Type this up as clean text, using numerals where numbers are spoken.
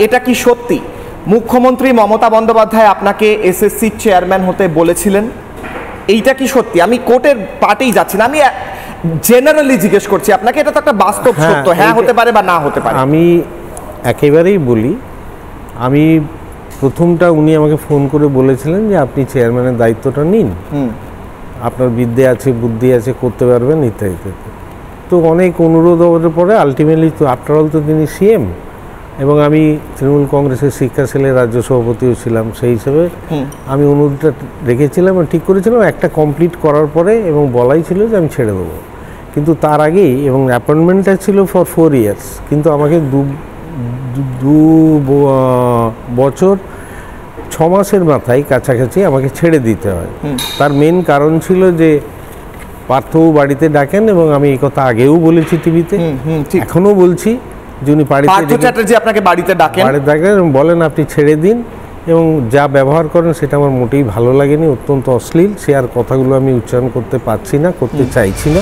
এটা কি সত্যি মুখ্যমন্ত্রী মমতা বন্দ্যোপাধ্যায় আপনাকে এসএসসি চেয়ারম্যান হতে বলেছিলেন? এইটা কি সত্যি? আমি কোর্টের পার্টেই যাচ্ছি না, আমি জেনারেলি জিজ্ঞেস করছি আপনাকে। এটা তো একটা বাস্তব সত্য, হ্যাঁ হতে পারে বা না হতে পারে। আমি একেবারেই বলি, আমি প্রথমটা উনি আমাকে ফোন করে বলেছিলেন যে আপনি চেয়ারম্যানের দায়িত্বটা নিন, আপনার বিদ্যে আছে, বুদ্ধি আছে, করতে পারবেন ইত্যাদি ইত্যাদি। তো অনেক অনুরোধ হওয়ার পরে আলটিমেটলি তো আফটার অল তো তিনি সিএম, এবং আমি তৃণমূল কংগ্রেসের শিক্ষা সেলের রাজ্য সভাপতিও ছিলাম। সেই হিসেবে আমি অনুরোধটা রেখেছিলাম এবং ঠিক করেছিলাম একটা কমপ্লিট করার পরে, এবং বলাই ছিল যে আমি ছেড়ে দেবো। কিন্তু তার আগেই, এবং অ্যাপয়েন্টমেন্টটা ছিল ফর 4 ইয়ার্স, কিন্তু আমাকে দু বছর 6 মাসের মাথায় কাছাকাছি আমাকে ছেড়ে দিতে হয়। তার মেন কারণ ছিল যে পার্থবাবু বাড়িতে ডাকেন, এবং আমি এই কথা আগেও বলেছি টিভিতে, এখনও বলছি যে উনি আপনাকে বাড়িতে ডাকেন এবং বলেন আপনি ছেড়ে দিন, এবং যা ব্যবহার করেন সেটা আমার মোটেই ভালো লাগেনি, অত্যন্ত অশ্লীল। সে আর কথাগুলো আমি উচ্চারণ করতে পারছি না, করতে চাইছি না।